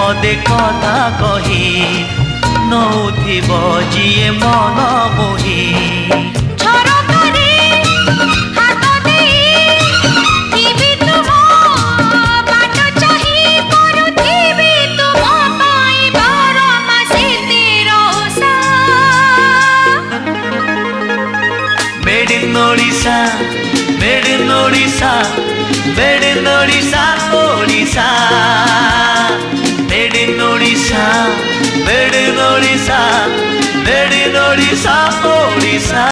पदे कथा कही नौथिब जिए मन मोही Made in Odisha, made in Odisha, made in Odisha, Odisha. Made in Odisha, made in Odisha, made in Odisha, Odisha.